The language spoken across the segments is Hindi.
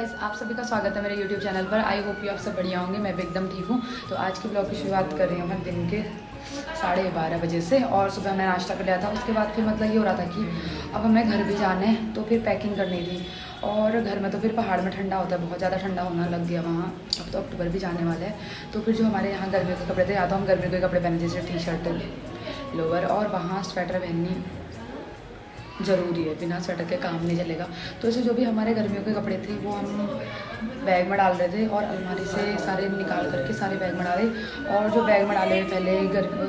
गाइस, आप सभी का स्वागत है मेरे YouTube चैनल पर। आई होप यू आप सब बढ़िया होंगे। मैं भी एकदम ठीक हूँ। तो आज के ब्लॉग की शुरुआत कर रही हूँ मैं दिन के 12:30 बजे से। और सुबह मैं नाश्ता कर लिया था। उसके बाद फिर मतलब ये हो रहा था कि अब हमें घर भी जाना है, तो फिर पैकिंग करनी थी। और घर में तो फिर पहाड़ में ठंडा होता है, बहुत ज़्यादा ठंडा होना लग गया वहाँ। अब तो अक्टूबर भी जाने वाला है, तो फिर जो हमारे यहाँ गर्मियों के कपड़े थे, या तो हम गर्मियों के कपड़े पहने जैसे टी शर्ट लोअर, और वहाँ स्वेटर पहननी ज़रूरी है, बिना स्वेटर के काम नहीं चलेगा। तो ऐसे जो भी हमारे गर्मियों के कपड़े थे वो हम बैग में डाल रहे थे, और अलमारी से सारे निकाल करके सारे बैग में डाले। और जो बैग में डाले पहले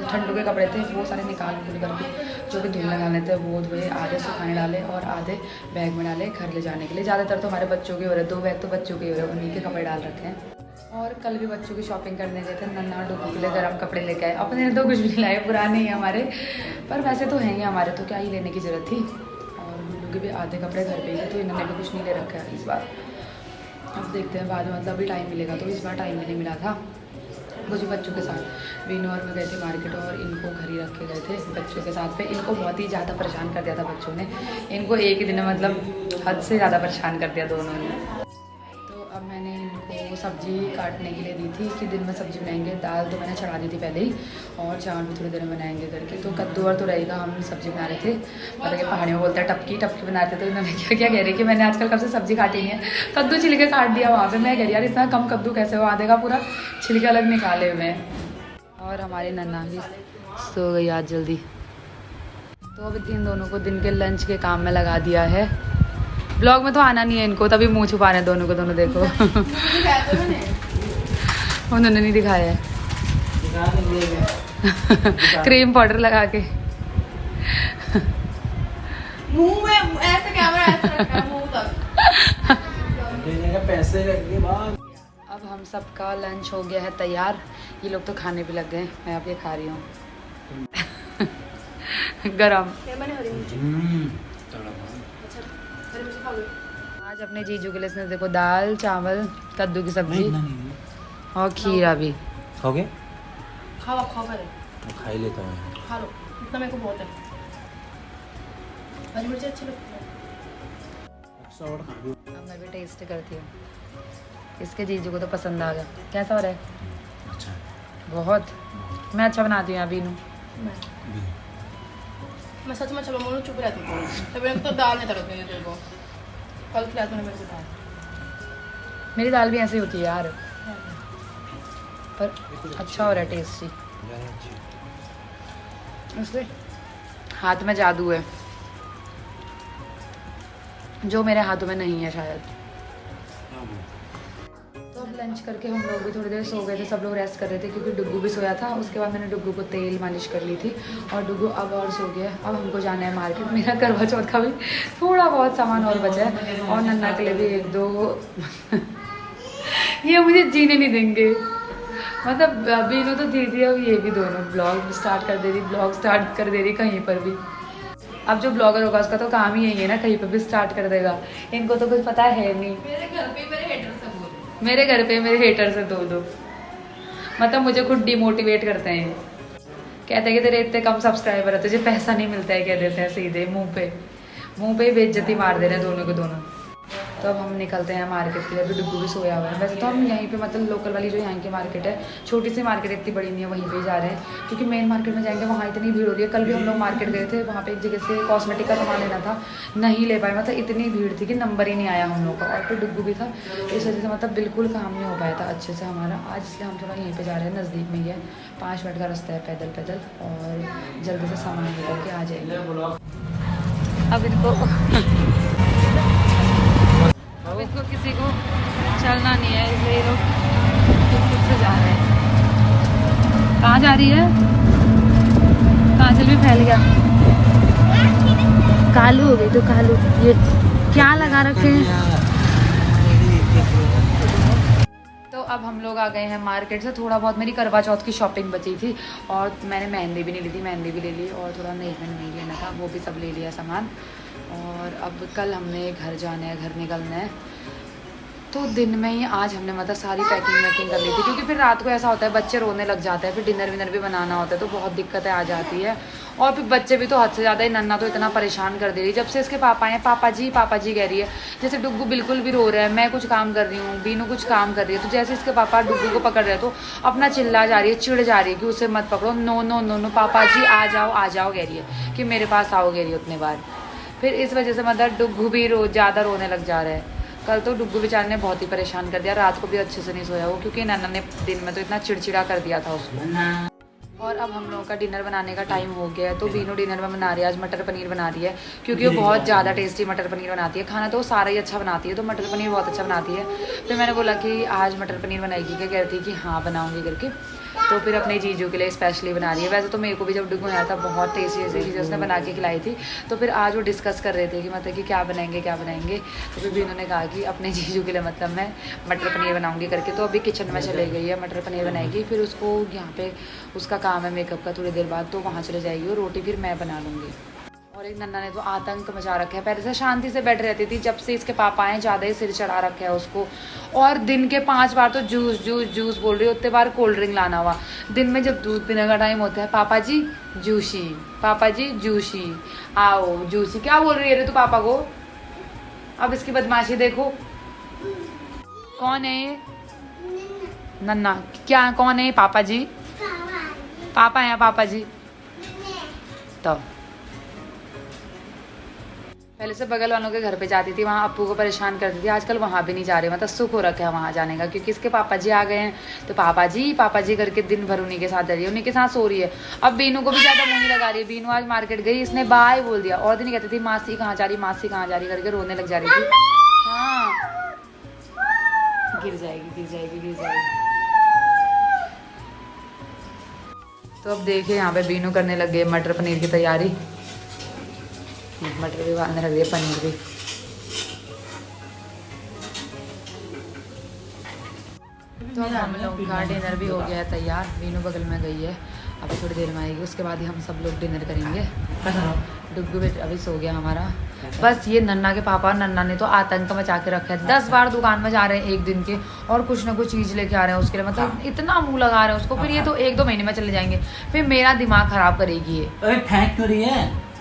ठंडों के कपड़े थे वो सारे निकाल करके जो भी धुलने डालने थे वो धोए, आधे सुखाने डाले और आधे बैग में डाले घर ले जाने के लिए। ज़्यादातर तो हमारे बच्चों के हो रहे, 2 बैग तो बच्चों के हो रहे, उन्हीं के कपड़े डाल रखे हैं। और कल भी बच्चों की शॉपिंग करने गए थे, नन्ना डुगू के लिए गर्म कपड़े लेके आए। अपने तो कुछ भी नहीं लाए, पुराने ही हमारे, पर वैसे तो हैं ही हमारे, तो क्या ही लेने की ज़रूरत थी। और गुल्लू के भी आधे कपड़े घर पे ही थे, तो इन्होंने भी कुछ नहीं ले रखा है इस बार। अब देखते हैं बाद में, मतलब अभी टाइम मिलेगा, तो इस बार टाइम नहीं मिला था मुझे बच्चों के साथ। वीनू और मैं गए थे मार्केट, और इनको घर ही रख के गए थे बच्चों के साथ पे। इनको बहुत ही ज़्यादा परेशान कर दिया था बच्चों ने। इनको एक ही दिन में मतलब हद से ज़्यादा परेशान कर दिया दोनों ने। तो अब मैंने इनको सब्ज़ी काटने के लिए दी थी कि दिन में सब्ज़ी बनाएंगे। दाल तो मैंने चढ़ा दी थी पहले ही, और चावल भी थोड़ी देर में बनाएंगे करके। तो कद्दू और तो रहेगा, हम सब्ज़ी बना रहे थे। मतलब कि पहाड़ियों में बोलते हैं टपकी टपकी बना रहे थे। तो इन्होंने क्या क्या कह रही कि मैंने आजकल कब से सब्ज़ी काटी नहीं है, कद्दू छिलके काट दिया वहाँ पे। मैं कह रही यार इतना कम कद्दू कैसे हो, आधे का पूरा छिलके अलग निकाले हुए। और हमारी नन्ना भी सो गई आज जल्दी। तो अभी इन दोनों को दिन के लंच के काम में लगा दिया है। ब्लॉग में तो आना नहीं है इनको, तभी मुंह छुपा रहे हैं दोनों को, दोनों देखो। उन्होंने नहीं दिखाया है। क्रीम पाउडर लगा के मुंह में ऐसे कैमरा ऐसे रखा है मुंह तक। पैसे लगे बाद। अब हम सबका लंच हो गया है तैयार। ये लोग तो खाने भी लग गए, मैं अब ये खा रही हूँ गरम। आज अपने जीजू के लिए इसने देखो दाल चावल कद्दू की सब्जी और खीरा भी। खाओगे? खाओ खाओ पहले, मैं खा ही लेता हूँ। खा लो, इतना मेरे को बहुत है। हरी मिर्ची अच्छी लगती है। अब मैं भी टेस्ट करती हूँ। इसके जीजू को तो पसंद आ गया। कैसा हो रहा है? अच्छा, बहुत। मैं अच्छा बनाती हूँ अभी। मैं सच में चलो मुझे चुप रहती थी, तब मेरे को तो दाल नहीं तड़कती थी तेरे को। कल खिलाया तूने मेरे को दाल। मेरी दाल भी ऐसे ही होती है यार, पर अच्छा हो रहा है, टेस्टी। उससे हाथ में जादू है जो मेरे हाथों में नहीं है शायद। तो अब लंच करके हम लोग भी थोड़ी देर सो गए थे, सब लोग रेस्ट कर रहे थे क्योंकि डुग्गू भी सोया था। उसके बाद मैंने डुग्गू को तेल मालिश कर ली थी, और डुग्गू अब और सो गया। अब हमको जाना है मार्केट। मेरा करवा चौथ का भी थोड़ा बहुत सामान और बचा है, और नन्ना के लिए भी 1-2 ये मुझे जीने नहीं देंगे। मतलब अभी इन्हों तो दीदी, अब ये भी दोनों ब्लॉग स्टार्ट कर दे रही कहीं पर भी। अब जो ब्लॉगर होगा उसका तो काम ही यही है ना, कहीं पर भी स्टार्ट कर देगा। इनको तो कुछ पता है नहीं। मेरे घर पे मेरे हेटर से बोल, मेरे घर पे मेरे हेटर से दो मतलब मुझे खुद डिमोटिवेट करते हैं। कहते हैं कि तेरे इतने कम सब्सक्राइबर है, तुझे पैसा नहीं मिलता है, कह देते हैं सीधे मुंह पे ही बेइज्जती मार दे रहे हैं दोनों को दोनों। तो अब हम निकलते हैं मार्केट के लिए। अभी डुग्गू भी सोया हुआ है। वैसे तो हम यहीं पे मतलब लोकल वाली जो यहाँ की मार्केट है, छोटी सी मार्केट, इतनी बड़ी नहीं है, वहीं पे जा रहे हैं। क्योंकि मेन मार्केट में जाएंगे वहाँ इतनी भीड़ हो रही है। कल भी हम लोग मार्केट गए थे, वहाँ पे एक जगह से कॉस्मेटिक का सामान लेना था, नहीं ले पाए। मतलब इतनी भीड़ थी कि नंबर ही नहीं आया हम लोग का। और फिर डुग्गू भी था, इस वजह से मतलब बिल्कुल काम नहीं हो पाया था अच्छे से हमारा आज। इसलिए हम थोड़ा यहीं पर जा रहे हैं, नज़दीक में ही है, 5 मिनट का रास्ता है पैदल, और जल्दी से सामान लेकर के आ जाएंगे। अब इसको किसी को चलना नहीं है, इसलिए ये लोग खुद से जा रहे हैं। कहाँ जा रही है? काजल भी फैल गया, कालू हो गई। तो कालू ये क्या लगा रखे हैं। तो अब हम लोग आ गए हैं मार्केट से। थोड़ा बहुत मेरी करवा चौथ की शॉपिंग बची थी, और मैंने मेहंदी भी नहीं ली थी, मेहंदी भी ले ली, और थोड़ा नहीं लेना था, वो भी सब ले लिया सामान। और अब कल हमने घर जाना है, घर निकलना है। तो दिन में ही आज हमने मतलब सारी पैकिंग वैकिंग कर ली थी, क्योंकि फिर रात को ऐसा होता है बच्चे रोने लग जाते हैं, फिर डिनर विनर भी बनाना होता है, तो बहुत दिक्कतें आ जाती है। और फिर बच्चे भी तो हद से ज़्यादा ही, नन्ना तो इतना परेशान कर दे रही है जब से इसके पापा आए, पापा जी कह रही है। जैसे डुग्गू बिल्कुल भी रो रहा है, मैं कुछ काम कर रही हूँ, बीनू कुछ काम कर रही है, तो जैसे इसके पापा डुग्गू को पकड़ रहे हैं तो अपना चिल्ला जा रही है, चिढ़ जा रही है कि उसे मत पकड़ो, नो नो नो नो पापा जी आ जाओ कह रही है कि मेरे पास आओ कह रही है उतने बार। फिर इस वजह से मतलब डुग्गू भी ज़्यादा रोने लग जा रहा है। कल तो डुग्गू बेचारे ने बहुत ही परेशान कर दिया, रात को भी अच्छे से नहीं सोया वो, क्योंकि नन्ना ने दिन में तो इतना चिड़चिड़ा कर दिया था उसको। और अब हम लोगों का डिनर बनाने का टाइम हो गया है, तो बीनू डिनर में बना रही है आज मटर पनीर बना रही है, क्योंकि वो बहुत ज़्यादा टेस्टी मटर पनीर बनाती है। खाना तो वो सारा ही अच्छा बनाती है, तो मटर पनीर बहुत अच्छा बनाती है। फिर मैंने बोला कि आज मटर पनीर बनाएगी क्या, कह रही थी कि हाँ बनाऊँगी करके। तो फिर अपने जीजू के लिए स्पेशली बना रही है। वैसे तो मेरे को भी जब डुग्गू आया था बहुत टेस्टी ऐसी चीज़ें उसने बना के खिलाई थी, तो फिर आज वो डिस्कस कर रहे थे कि मतलब कि क्या बनाएंगे। तो फिर भी उन्होंने कहा कि अपने जीजू के लिए मतलब मैं मटर पनीर बनाऊंगी करके। तो अभी किचन में चले गई है, मटर पनीर बनाएगी, फिर उसको यहाँ पे उसका काम है मेकअप का थोड़ी देर बाद, तो वहाँ चले जाएगी और रोटी फिर मैं बना लूँगी। और एक नन्ना ने तो आतंक मचा रखा है, पहले से शांति से बैठ रहती थी, जब से इसके पापा आए ज़्यादा ही सिर चढ़ा रखा है उसको। और दिन के 5 बार तो जूस बोल रही है, उतने बार कोल्ड ड्रिंक लाना हुआ। दिन में जब दूध पीने का टाइम होता है, पापा जी जूसी आओ जूसी, क्या बोल रही है रे तू पापा को। अब इसकी बदमाशी देखो। कौन है ये नन्ना, क्या कौन है पापा जी, पापा है पापा जी। तो पहले से बगल वालों के घर पे जाती थी, वहाँ अप्पू को परेशान करती थी, आजकल वहाँ भी नहीं जा रहे, मतलब सुख हो रखा है वहाँ जाने का, क्योंकि इसके पापा जी आ गए हैं। तो पापा जी करके दिन भर उन्हीं के साथ रह रही है, उन्हीं के साथ सो रही है। अब बीनू को भी ज़्यादा मुँह नहीं लगा रही है। बीनू आज मार्केट गई, इसने बाय बोल दिया, और दिन कहती थी मासी कहाँ जा रही करके रोने लग जा रही थी। हाँ गिर जाएगी। तो अब देखिए यहाँ पे बीनू करने लग गए मटर पनीर की तैयारी। मटर भी डालने लग रही है, पनीर भी। तो हम लोग का डिनर भी हो गया है तैयार, बीनू बगल में गई है, अभी थोड़ी देर में आएगी, उसके बाद ही हम सब लोग डिनर करेंगे। डुग्गू भी अभी सो गया हमारा। बस ये नन्ना के पापा, नन्ना ने तो आतंक मचा के रखा है, 10 बार दुकान में जा रहे हैं एक दिन के, और कुछ ना कुछ चीज़ लेके आ रहे हैं उसके लिए, मतलब इतना मुंह लगा रहे हैं उसको। फिर ये तो 1-2 महीने में चले जाएंगे, फिर मेरा दिमाग खराब करेगी ये। फेंक क्यों रही है?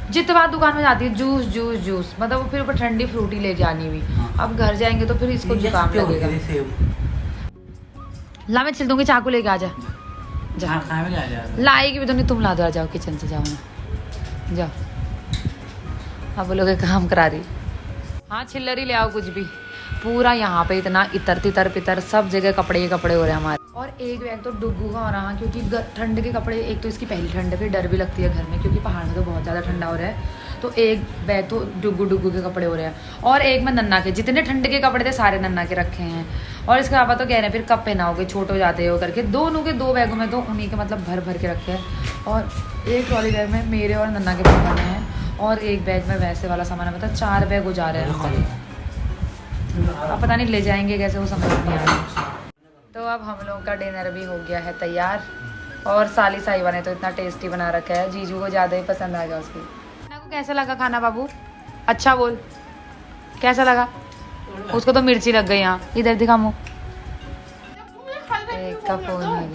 जितने बार दुकान में जाती है जूस, मतलब वो फिर ऊपर ठंडी फ्रूटी लेके आनी हुई। अब घर जाएंगे तो फिर इसको जुकाम लगेगा। ला मैं छिल दूंगी, चाकू लेके आ जा। लाएगी भी तो नहीं, तुम ला दो, आ जाओ किचन से, जाओ ना जाओ। अब बोलोगे काम करा रही। हाँ छिल्लर ही ले आओ कुछ भी। पूरा यहाँ पे इतना इतर तितर पितर सब जगह कपड़े हो रहे हैं हमारे। और एक बैग तो डुग्गू का हो रहा है, क्योंकि ठंड के कपड़े, एक तो इसकी पहली ठंड है, फिर डर भी लगती है घर में, क्योंकि पहाड़ में तो बहुत ज़्यादा ठंडा हो रहा है। तो एक बैग तो डुग्गू के कपड़े हो रहे हैं, और एक में नन्ना के, जितने ठंड के कपड़े थे सारे नन्ना के रखे हैं। और इसके पापा तो कह रहे हैं फिर कब पहनाओगे, छोटे हो जाते हो करके। दोनों के 2 बैगों में तो उन्हीं के मतलब भर के रखे हैं। और एक ट्रॉली बैग में मेरे और नन्ना के पापा ने हैं, और एक बैग में वैसे वाला सामान है, मतलब 4 बैग हो जा रहे हैं हमारे। अब पता नहीं ले जाएंगे कैसे, वो समझ नहीं आ रहा। तो अब हम लोगों का डिनर भी हो गया है तैयार, और साली साहिबा ने तो इतना टेस्टी बना रखा है, जीजू को ज़्यादा ही पसंद आ गया उसकी। को कैसा लगा खाना बाबू, अच्छा बोल कैसा लगा? उसको तो मिर्ची लग गई। यहाँ इधर दिखा मुँह, एक का फोन है।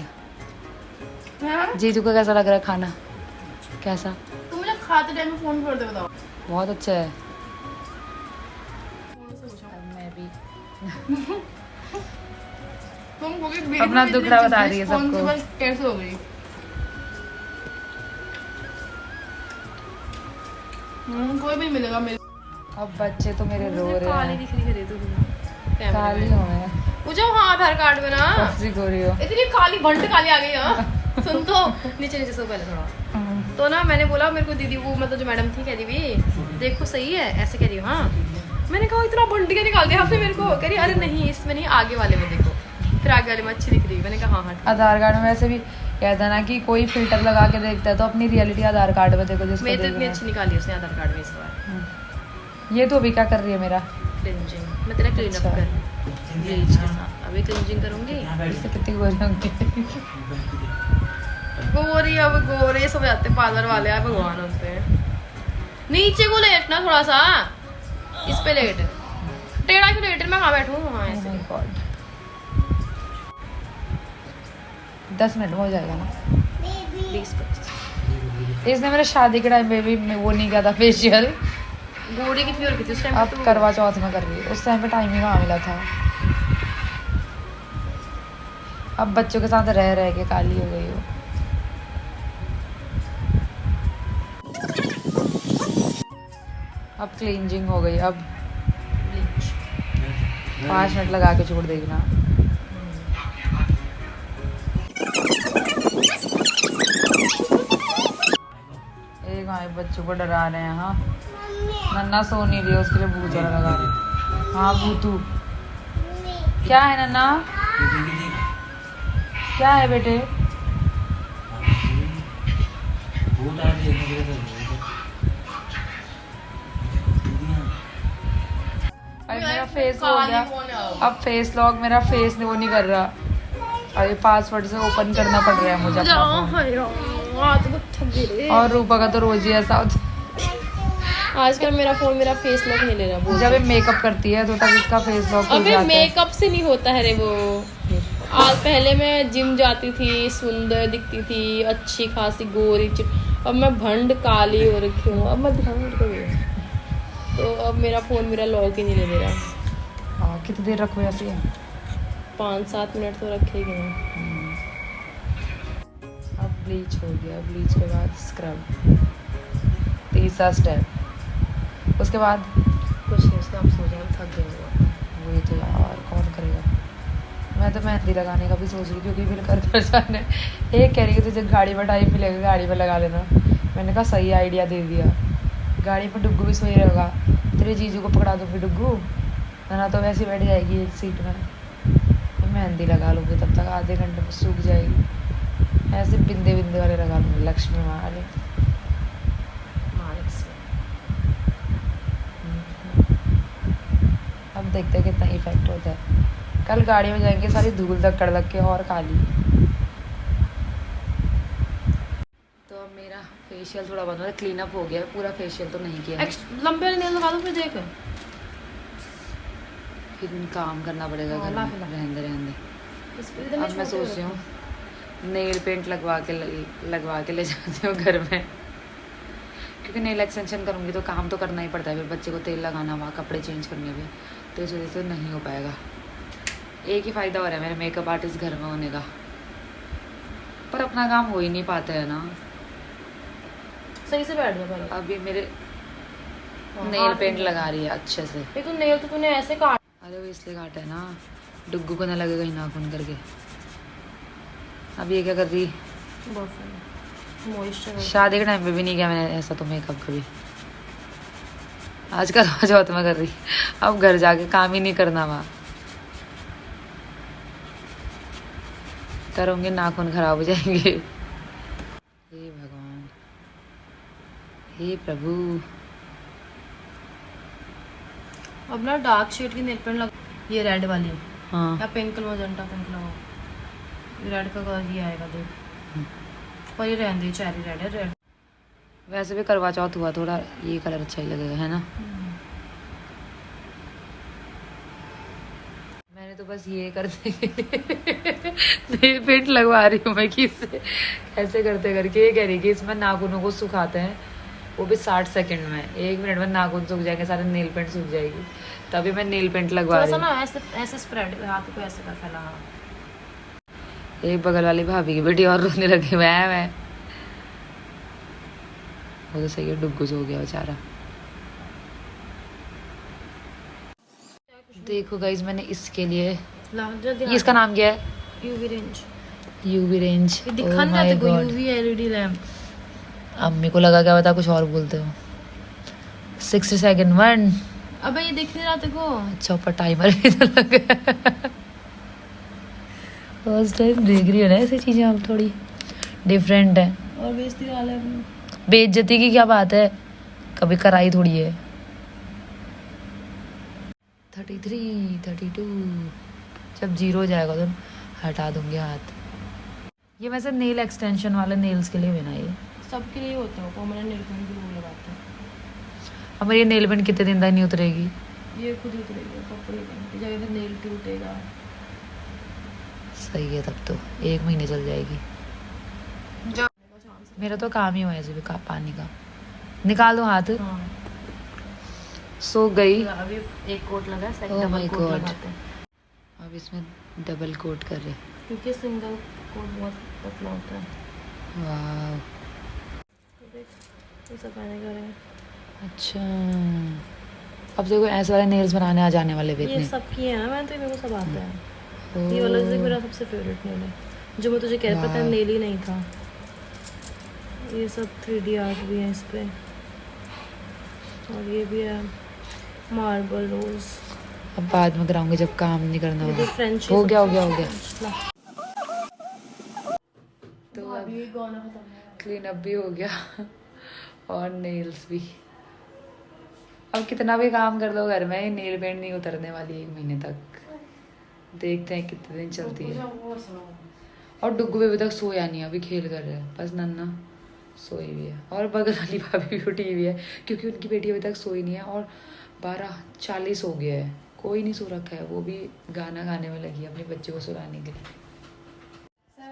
जीजू को कैसा लग रहा है खाना, कैसा? तुम मुझे खाते टाइम में फोन कर दे, बताओ। बहुत अच्छा है। मैं भी अपना दुखड़ा बता रही है सबको, कैसे हो गई। कोई भी मिलेगा मेरे। अब बच्चे तो मेरे रो रहे काली दिख रही है, तू काली हो मैं मुझे हाँ आधार कार्ड में ना हो रही हो, इतनी काली भंड काली आ गई। हाँ सुन तो नीचे सो पहले थोड़ा। तो ना मैंने बोला मेरे को दीदी, वो मतलब जो मैडम थी, कह रही भी देखो सही है, ऐसे कह रही हूँ। हाँ मैंने कहा इतना भंड के निकाल दिया आपने मेरे को, कह रही अरे नहीं इसमें नहीं, आगे वाले में देखो। फिर आगे वाले में अच्छी दिख रही है। मैंने कहा हाँ। आधार कार्ड में वैसे भी कहता ना कि कोई फिल्टर लगा के देखता है, तो अपनी रियलिटी आधार कार्ड में देखो। जिसको मेरी तो इतनी अच्छी निकाली उसने आधार कार्ड में इस बार। ये तो अभी क्या कर रही है मेरा क्लींजिंग, मैं तेरा क्लीन अप कर ब्लीच के साथ अभी क्लींजिंग करूंगी। इससे कितनी गोरी होंगी। गोरी अब गोरे सब जाते पार्लर वाले, यार भगवान होते हैं। नीचे को लेटना थोड़ा सा, इस पे लेट, टेढ़ा क्यों लेटर मैं कहाँ बैठूँ? हाँ ऐसे। Oh my God. 10 मिनट में हो जाएगा ना। 20-25 इसने मेरे शादी के टाइम पे भी वो नहीं किया था फेशियल, गोरी की फ्योर की थी उस टाइम अब पे तो। करवा चौथ में कर रही है। उस टाइम पे टाइम ही कहाँ मिला था। अब बच्चों के साथ रह रह के काली हो गई हो। अब क्लींजिंग हो गई। अब 5 मिनट लगा के छोड़ देगी ना। एक भाई बच्चों को डरा रहे हैं। हाँ नन्ना सो नहीं रही है, उसके लिए भूत वाला लगा रहे हैं। हाँ भूतू क्या है नन्ना? क्या है बेटे? भूत आ रही है। अरे मेरा फेस हो गया। अब फेस लॉक मेरा फेस वो नहीं कर रहा। अभी पासवर्ड से ओपन करना पड़ रहा है मुझे अपना फोन। और रूपा का तो रोज ही ऐसा होता है। आजकल मेरा फोन मेरा फेस लॉक नहीं ले रहा। जब ये मेकअप करती है तो तब इसका फेस लॉक हो अबे जाता है। मेकअप से नहीं होता है रे वो। आज पहले मैं जिम जाती थी, सुंदर दिखती थी, अच्छी खासी गोरी अब मैं भंड काली हो रखी हूँ। अब मैं ध्यान रखूँ तो अब मेरा फोन मेरा लॉक ही नहीं ले रहा। हाँ कितनी देर रखो ऐसे? 5-7 मिनट तो रखेगी ना। अब ब्लीच हो गया। ब्लीच के बाद स्क्रब, तीसरा स्टेप। उसके बाद कुछ नहीं, उसका आप सो जाए, थक गए। वही तो यार कौन करेगा। मैं तो मेहंदी लगाने का भी सोच रही क्योंकि फिर घर जाने। एक कह रही है तुझे गाड़ी में टाइम मिलेगा, गाड़ी में लगा लेना। मैंने कहा सही आइडिया दे दिया। गाड़ी में डुग्गू भी सोई रहेगा, तेरे जीजू को पकड़ा दूँगी डुग्गू, ना तो वैसे बैठ जाएगी एक सीट में। मैं मेहंदी लगा लूँगी, तब तक आधे घंटे में सूख जाएगी। ऐसे बिंदे बिंदे वाले लगा लूँगी, लक्ष्मी माँ वाले। अब देखते हैं कितना इफेक्ट होता है। कल गाड़ी में जाएंगे सारी धूल धक्कड़ लग के और काली। तो अब मेरा फेशियल थोड़ा बंद हो, क्लीन अप हो गया। पूरा फेशियल तो नहीं किया, लंबे वाले नेल लगा दो फिर देख। फिर काम करना पड़ेगा घर में। रहने दे। अब मैं सोच रही हूँ नेल पेंट लगवा के ले जाती हूँ घर में, क्योंकि नेल एक्सटेंशन करूँगी तो काम तो करना ही पड़ता है। फिर बच्चे को तेल लगाना, वहाँ कपड़े चेंज करने भी, तो इस वजह से नहीं हो पाएगा। एक ही फ़ायदा हो रहा है मेरे मेकअप आर्टिस्ट घर में होने का, पर अपना काम हो ही नहीं पाता है ना। सही से बैठ जा पहले। अभी मेरे नेल पेंट लगा रही है अच्छे से। ये तो नेल तो तूने ऐसे काट। अरे वो इसलिए काटा है ना, डुग्गू को ना लगेगा ही नाखून करके। अब ये क्या कर रही? मॉइस्चर शादी के टाइम पे भी नहीं किया मैंने ऐसा तो मेकअप कभी। आज करवा चौथ में कर रही। अब घर जाके काम ही नहीं करना, वहाँ करूँगी नाखून खराब हो जाएंगे। हे भगवान, हे प्रभु। अब ना डार्क शेड की नेल पेंट लग, ये रेड वाली हाँ या पिंक मजेंटा पिंक लगाओ। रेड का कलर ये आएगा देख, पर ये रहने दे, चेरी रेड है। रेड वैसे भी करवा चौथ हुआ, थोड़ा ये कलर अच्छा ही लगेगा, है ना। मैंने तो बस ये करते नेल पेंट लगवा रही हूँ मैं किससे, ऐसे करते करके। ये कह रही कि इसमें नाखूनों को सुखाते हैं, वो भी 60 सेकंड में। 1 मिनट में नाखून सूख जाएंगे, सारे नेल पेंट सूख जाएगी। तभी मैं नेल पेंट लगवा रही हूँ। ना ऐसे ऐसे स्प्रेड हाथ को ऐसे कर फैला। एक बगल वाली भाभी की बेटी और रोने लगी। मैं वो तो सही है, डुग्गू सो गया बेचारा। देखो गाइस, मैंने इसके लिए, ये इसका नाम क्या है? UV range. UV range. ये दिखा नहीं रहा तेको, यूवी एलईडी लैंप। अम्मी को लगा क्या, बता कुछ और बोलते हो। 60 सेकंड 1। अबे ये दिख नहीं रहा तेको। अच्छा, ऊपर टाइमर भी तो लगा। फर्स्ट टाइम देख रही हो ना ऐसी चीजें, अब थोड़ी डिफरेंट है। और बेइज्जती वाला है। बेइज्जती की क्या बात है, कभी कराई थोड़ी है। 33 32 जब 0 हो जाएगा तो हटा दूंगी हाथ। ये वैसे नेल एक्सटेंशन वाले नेल्स के लिए बना, ये सबके लिए होता है। परमानेंट नेल पेंट भी लोग लगाते हैं। अब मेरी नेल पेंट कितने दिन तक नहीं उतरेगी? ये खुद ही उतरेगा, कपड़े नहीं जगह फिर नेल टूटेगा। सही है, तब तो 1 महीने चल जाएगी। मेरा तो काम ही हुआ है अभी पानी का। निकाल दो हाथ। हाँ। सो गई। अभी एक कोट लगा, Oh second my double coat God. लगाते हैं अब इसमें डबल कोट कर रहे। क्योंकि सिंगल कोट बहुत पतला होता है। वाह, ये सब मैंने करे हैं। अच्छा। अब देखो ऐसे वाले नेल्स बनाने आ जाने वाले भी ये इतने। सब किए हैं मैंने, तो मेरे को सब आता है। ओह, ये वाला देख मेरा सबसे फेवरेट नेल है, जो मैं तुझे कह रहा पता है वाह। नेल ही नहीं था। ये सब 3D आर्ट भी है इस पे, और ये भी है मार्बल रोज। अब बाद में कराऊंगी जब काम नहीं करना ये होगा। फ्रेंच हो गया हो गया हो गया। तो अब अभी गाना खत्म है। क्लीन अप भी हो गया और नेल्स भी। अब कितना भी काम कर दो घर में, नेल पेंट नहीं उतरने वाली 1 महीने तक। देखते हैं कितने दिन चलती है। और डुग्गू भी अभी तक सोया नहीं, अभी खेल कर रहे हैं। बस नन्ना सोई हुई है और बगल वाली भाभी भी उठी हुई है, क्योंकि उनकी बेटी अभी तक सोई नहीं है और 12:40 हो गया है, कोई नहीं सो रखा है। वो भी गाना गाने में लगी है अपने बच्चे को सुलाने के लिए।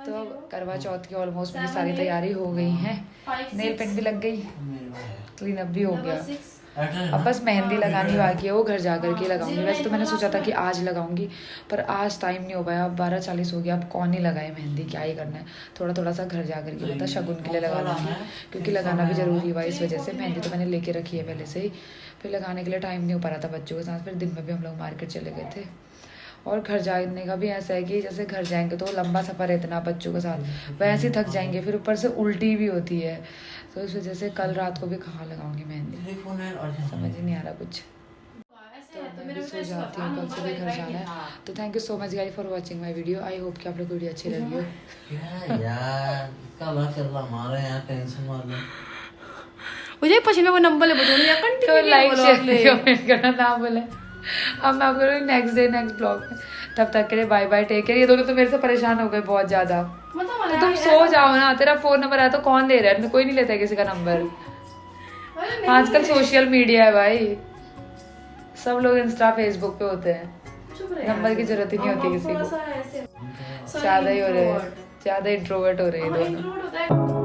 तो अब करवा चौथ की ऑलमोस्ट मेरी सारी तैयारी हो गई है। नेल पेंट भी लग गई, क्लीन अप भी हो गया। अब बस मेहंदी लगानी बाकी है, वो घर जा कर के लगाऊंगी। वैसे तो मैंने सोचा था कि आज लगाऊंगी, पर आज टाइम नहीं हो पाया। अब 12:40 हो गया, अब कौन ही लगाए मेहंदी, क्या ही करना है। थोड़ा थोड़ा सा घर जा कर के मतलब शगुन के लिए लगा लूँगी, क्योंकि लगाना भी ज़रूरी हुआ इस वजह से। मेहंदी तो मैंने लेके रखी है पहले से ही, फिर लगाने के लिए टाइम नहीं हो पा रहा था बच्चों के साथ। फिर दिन में भी हम लोग मार्केट चले गए थे। और घर जाने का भी ऐसा है कि जैसे घर जाएंगे तो लंबा सफ़र है इतना बच्चों के साथ, वैसे ही थक जाएंगे, फिर ऊपर से उल्टी भी होती है। तो इस वजह से कल रात को भी कहाँ लगाऊंगी मेहंदी, समझ ही नहीं आ रहा कुछ। तो मैं भी सो जाती हूँ, कल से भी घर जाना है। तो thank you so much guys for watching my video. I hope कि आप लोग को वीडियो अच्छी लगी हो। क्या यार, इसका बात चल रहा हमारे यहाँ टेंशन वाले। मुझे पसीने को नंबर ले बजो या तो कंटिन्यू लाइक शेयर कमेंट करना ना बोले। अब मैं आपको नेक्स्ट डे नेक्स्ट ब्लॉग में, तब तक के लिए बाय बाय, टेक केयर। ये दोनों तो मेरे से परेशान हो गए बहुत ज्यादा। तो तुम सो जाओ ना, तेरा फोन नंबर आया तो कौन ले रहा है? कोई नहीं लेता है किसी का नंबर। आजकल सोशल मीडिया है भाई, सब लोग इंस्टा फेसबुक पे होते हैं, नंबर की जरूरत ही नहीं होती किसी को। ज्यादा ही हो रहे हैं, ज्यादा इंट्रोवर्ट हो रहे हैं दोनों।